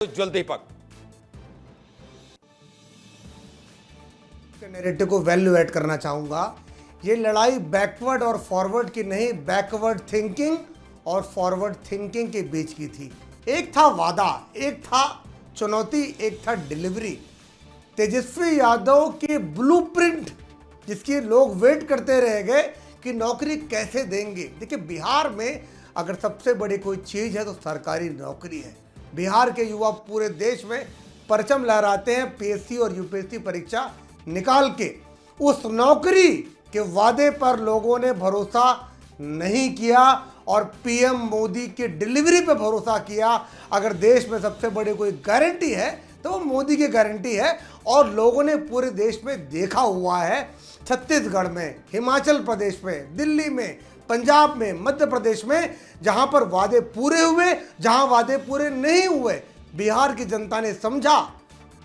उज्ज्वल दीपक narrative को value add करना चाहूंगा। ये लड़ाई बैकवर्ड और फॉरवर्ड की नहीं, बैकवर्ड थिंकिंग और फॉरवर्ड थिंकिंग के बीच की थी। एक था वादा, एक था चुनौती, एक था डिलीवरी। तेजस्वी यादव के ब्लूप्रिंट जिसकी लोग वेट करते रह गए कि नौकरी कैसे देंगे। देखिए, बिहार में अगर सबसे बड़ी कोई चीज है तो सरकारी नौकरी है। बिहार के युवा पूरे देश में परचम लहराते हैं पीएससी और यूपीएससी परीक्षा निकाल के। उस नौकरी के वादे पर लोगों ने भरोसा नहीं किया और पीएम मोदी की डिलीवरी पे भरोसा किया। अगर देश में सबसे बड़ी कोई गारंटी है तो वो मोदी की गारंटी है। और लोगों ने पूरे देश में देखा हुआ है, छत्तीसगढ़ में, हिमाचल प्रदेश में, दिल्ली में, पंजाब में, मध्य प्रदेश में, जहां पर वादे पूरे हुए, जहां वादे पूरे नहीं हुए, बिहार की जनता ने समझा,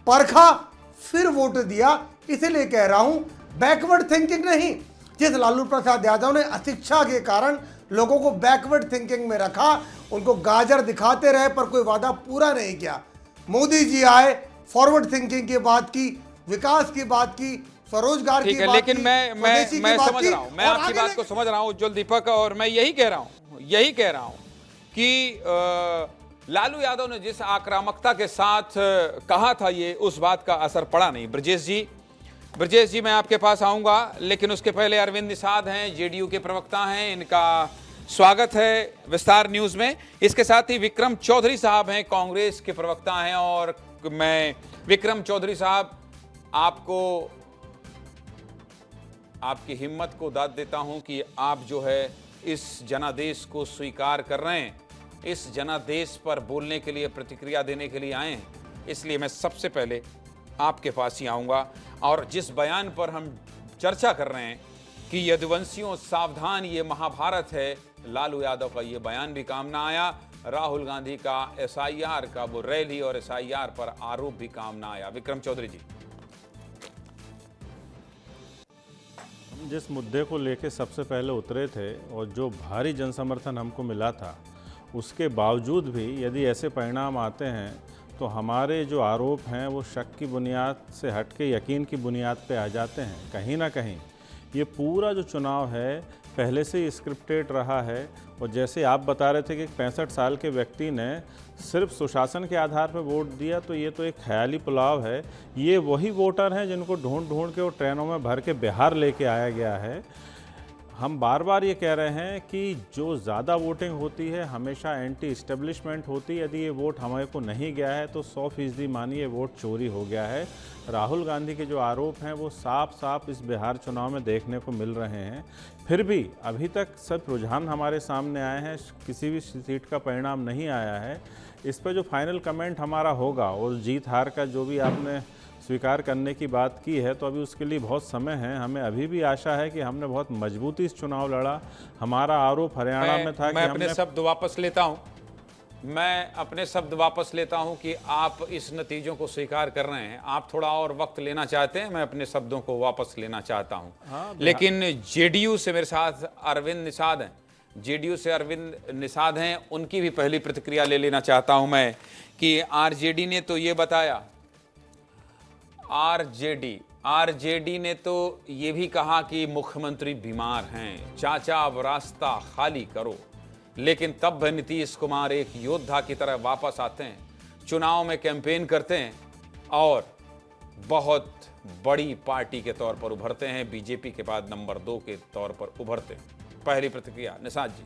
परखा, फिर वोट दिया। इसीलिए कह रहा हूं, बैकवर्ड थिंकिंग नहीं। जिस लालू प्रसाद यादव ने अशिक्षा के कारण लोगों को बैकवर्ड थिंकिंग में रखा, उनको गाजर दिखाते रहे पर कोई वादा पूरा नहीं किया। मोदी जी आए, फॉरवर्ड थिंकिंग की बात की, विकास की बात की, स्वरोजगार की बात की, लेकिन मैं समझ रहा हूं, मैं आपकी बात को समझ रहा हूं उज्ज्वल दीपक, और मैं यही कह रहा हूं कि लालू यादव ने जिस आक्रामकता के साथ कहा था, ये उस बात का असर पड़ा नहीं। ब्रजेश जी मैं आपके पास आऊंगा, लेकिन उसके पहले अरविंद निषाद हैं, जेडीयू के प्रवक्ता हैं, इनका स्वागत है विस्तार न्यूज में। इसके साथ ही विक्रम चौधरी साहब हैं, कांग्रेस के प्रवक्ता हैं। और मैं विक्रम चौधरी साहब आपको आपकी हिम्मत को दाद देता हूं कि आप जो है इस जनादेश को स्वीकार कर रहे हैं, इस जनादेश पर बोलने के लिए, प्रतिक्रिया देने के लिए आए हैं। इसलिए मैं सबसे पहले आपके पास ही आऊंगा। और जिस बयान पर हम चर्चा कर रहे हैं कि यदुवंशियों सावधान, ये महाभारत है, लालू यादव का ये बयान भी काम ना आया। राहुल गांधी का एसआईआर का वो रैली और एसआईआर पर आरोप भी काम ना आया। विक्रम चौधरी जी, जिस मुद्दे को लेकर सबसे पहले उतरे थे और जो भारी जनसमर्थन हमको मिला था, उसके बावजूद भी यदि ऐसे परिणाम आते हैं तो हमारे जो आरोप हैं वो शक की बुनियाद से हट के यकीन की बुनियाद पे आ जाते हैं। कहीं ना कहीं ये पूरा जो चुनाव है पहले से ही स्क्रिप्टेड रहा है। और जैसे आप बता रहे थे कि 65 साल के व्यक्ति ने सिर्फ सुशासन के आधार पर वोट दिया, तो ये तो एक ख्याली पुलाव है। ये वही वोटर हैं जिनको ढूंढ ढूंढ के वो ट्रेनों में भर के बिहार लेके आया गया है। हम बार बार ये कह रहे हैं कि जो ज़्यादा वोटिंग होती है हमेशा एंटी इस्टेब्लिशमेंट होती है। यदि ये वोट हमारे को नहीं गया है तो 100% मानिए वोट चोरी हो गया है। राहुल गांधी के जो आरोप हैं वो साफ साफ इस बिहार चुनाव में देखने को मिल रहे हैं। फिर भी अभी तक सब रुझान हमारे सामने आए हैं, किसी भी सीट का परिणाम नहीं आया है। इस पर जो फाइनल कमेंट हमारा होगा और जीत हार का जो भी आपने स्वीकार करने की बात की है, तो अभी उसके लिए बहुत समय है। हमें अभी भी आशा है कि हमने बहुत मजबूती से चुनाव लड़ा। हमारा आरोप हरियाणा में था कि मैं अपने शब्द वापस लेता हूं कि आप इस नतीजों को स्वीकार कर रहे हैं। आप थोड़ा और वक्त लेना चाहते हैं, मैं अपने शब्दों को वापस लेना चाहता हूं। लेकिन जेडीयू से मेरे साथ अरविंद निषाद हैं, उनकी भी पहली प्रतिक्रिया ले लेना चाहता हूं मैं कि आरजेडी ने तो ये बताया, आरजेडी ने तो ये भी कहा कि मुख्यमंत्री बीमार हैं, चाचा अब रास्ता खाली करो। लेकिन तब भी नीतीश कुमार एक योद्धा की तरह वापस आते हैं, चुनाव में कैंपेन करते हैं और बहुत बड़ी पार्टी के तौर पर उभरते हैं, बीजेपी के बाद नंबर 2 के तौर पर उभरते हैं। पहली प्रतिक्रिया निषाद जी।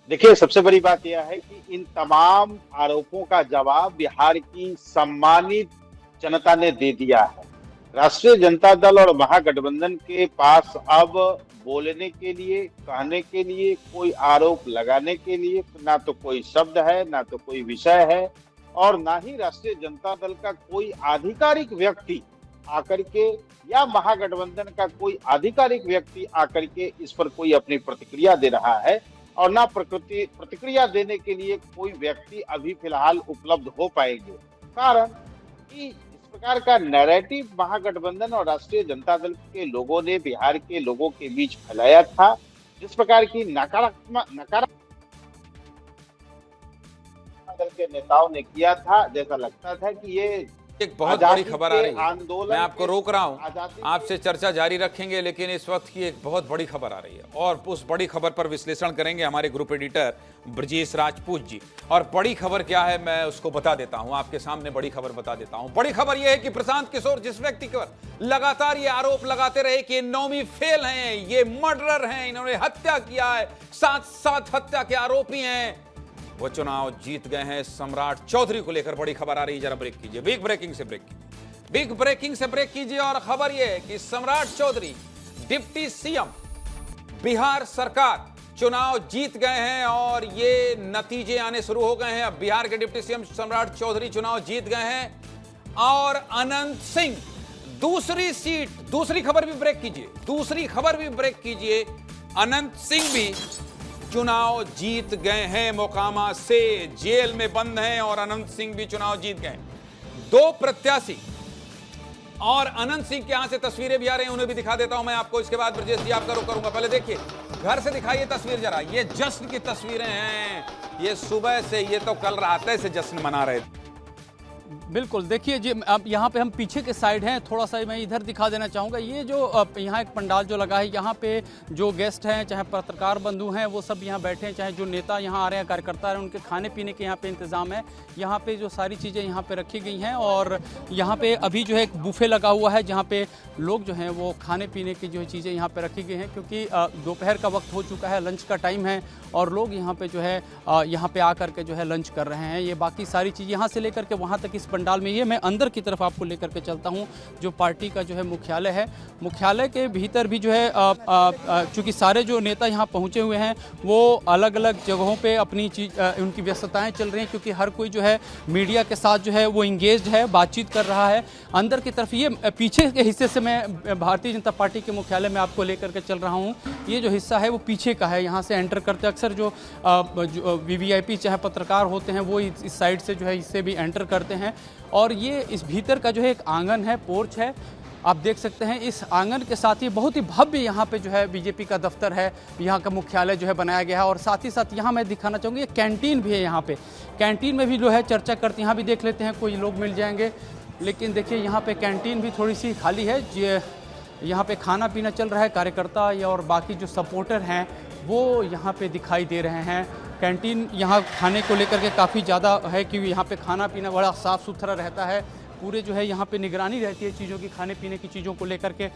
देखिए, सबसे बड़ी बात यह है कि इन तमाम आरोपों का जवाब बिहार की सम्मानित जनता ने दे दिया है। राष्ट्रीय जनता दल और महागठबंधन के पास अब बोलने के लिए, कहने के लिए, कोई आरोप लगाने के लिए ना तो कोई शब्द है, ना तो कोई विषय है, और ना ही राष्ट्रीय जनता दल का कोई आधिकारिक व्यक्ति आकर के या महागठबंधन का कोई आधिकारिक व्यक्ति आकर के इस पर कोई अपनी प्रतिक्रिया दे रहा है। और ना प्रतिक्रिया देने के लिए कोई व्यक्ति अभी फिलहाल उपलब्ध हो पाएंगे। कारण कि प्रकार का नैरेटिव महागठबंधन और राष्ट्रीय जनता दल के लोगों ने बिहार के लोगों के बीच फैलाया था, जिस प्रकार की नकारात्मक दल के नेताओं ने किया था। जैसा लगता था कि ये एक बहुत बड़ी खबर आ रही है, आंदोलन मैं आपको रोक रहा हूं, आजादी आपसे चर्चा जारी रखेंगे, लेकिन इस वक्त की एक बहुत बड़ी खबर आ रही है और उस बड़ी खबर पर विश्लेषण करेंगे हमारे ग्रुप एडिटर ब्रजेश राजपूत जी। और बड़ी खबर क्या है मैं उसको बता देता हूं, आपके सामने बड़ी खबर बता देता हूं। बड़ी खबर यह है कि प्रशांत किशोर जिस व्यक्ति पर लगातार ये आरोप लगाते रहे कि ये नौवीं फेल हैं, ये मर्डरर हैं, इन्होंने हत्या किया है, साथ साथ हत्या के आरोपी हैं, वो चुनाव जीत गए हैं। सम्राट चौधरी को लेकर बड़ी खबर आ रही है, जरा ब्रेक कीजिए, बिग ब्रेकिंग से ब्रेक कीजिए, बिग ब्रेकिंग से ब्रेक कीजिए। और खबर यह है कि सम्राट चौधरी डिप्टी सीएम बिहार सरकार चुनाव जीत गए हैं और ये नतीजे आने शुरू हो गए हैं। अब बिहार के डिप्टी सीएम सम्राट चौधरी चुनाव जीत गए हैं और अनंत सिंह दूसरी सीट, दूसरी खबर भी ब्रेक कीजिए, दूसरी खबर भी ब्रेक कीजिए, अनंत सिंह भी चुनाव जीत गए हैं। मोकामा से जेल में बंद हैं और अनंत सिंह भी चुनाव जीत गए। दो प्रत्याशी और अनंत सिंह के यहां से तस्वीरें भी आ रही हैं, उन्हें भी दिखा देता हूं मैं आपको। इसके बाद ब्रजेश जी आपका रुख करूंगा। पहले देखिए, घर से दिखाइए तस्वीर जरा, ये जश्न की तस्वीरें हैं। ये सुबह से, ये तो कल रात से जश्न मना रहे थे। बिल्कुल, देखिए जी, अब यहाँ पे हम पीछे के साइड हैं, थोड़ा सा मैं इधर दिखा देना चाहूँगा। ये जो यहाँ एक पंडाल जो लगा है, यहाँ पे जो गेस्ट हैं, चाहे पत्रकार बंधु हैं, वो सब यहाँ बैठे हैं, चाहे जो नेता यहाँ आ रहे हैं, कार्यकर्ता हैं, उनके खाने पीने के यहाँ पे इंतज़ाम है। यहाँ पे जो सारी चीज़ें यहाँ पे रखी गई हैं और यहाँ पे अभी जो है एक बुफे लगा हुआ है, जहाँ पे लोग जो हैं वो खाने पीने की जो चीज़ें यहाँ पे रखी गई हैं, क्योंकि दोपहर का वक्त हो चुका है, लंच का टाइम है और लोग यहाँ पे जो है यहाँ पे आकर के जो है लंच कर रहे हैं। ये बाकी सारी चीज़ यहाँ से लेकर के वहाँ तक इस पंडाल में, ये मैं अंदर की तरफ आपको लेकर के चलता हूँ, जो पार्टी का जो है मुख्यालय है। मुख्यालय के भीतर भी जो है चूँकि सारे जो नेता यहाँ पहुँचे हुए हैं वो अलग अलग जगहों पे अपनी चीज़ उनकी व्यस्तताएं चल रही हैं, क्योंकि हर कोई जो है मीडिया के साथ जो है वो इंगेज्ड है, बातचीत कर रहा है। अंदर की तरफ ये पीछे के हिस्से से मैं भारतीय जनता पार्टी के मुख्यालय में आपको लेकर के चल रहा हूँ। ये जो हिस्सा है वो पीछे का है, यहाँ से एंटर करते अक्सर जो वीवीआईपी चाहे पत्रकार होते हैं वो इस साइड से जो है इससे भी एंटर करते हैं। और ये इस भीतर का जो है एक आंगन है, पोर्च है, आप देख सकते हैं। इस आंगन के साथ ही बहुत ही भव्य यहाँ पे जो है बीजेपी का दफ्तर है, यहाँ का मुख्यालय जो है बनाया गया है। और साथ ही साथ यहाँ मैं दिखाना चाहूँगी, कैंटीन भी है यहाँ पे। कैंटीन में भी जो है चर्चा करते हैं, यहाँ भी देख लेते हैं, कोई लोग मिल जाएंगे। लेकिन देखिए यहाँ पे कैंटीन भी थोड़ी सी खाली है, यहाँ पे खाना पीना चल रहा है। कार्यकर्ता या और बाकी जो सपोर्टर हैं वो यहाँ पे दिखाई दे रहे हैं। कैंटीन यहाँ खाने को लेकर के काफ़ी ज़्यादा है, क्योंकि यहाँ पे खाना पीना बड़ा साफ़ सुथरा रहता है। पूरे जो है यहाँ पे निगरानी रहती है चीज़ों की, खाने पीने की चीज़ों को लेकर के।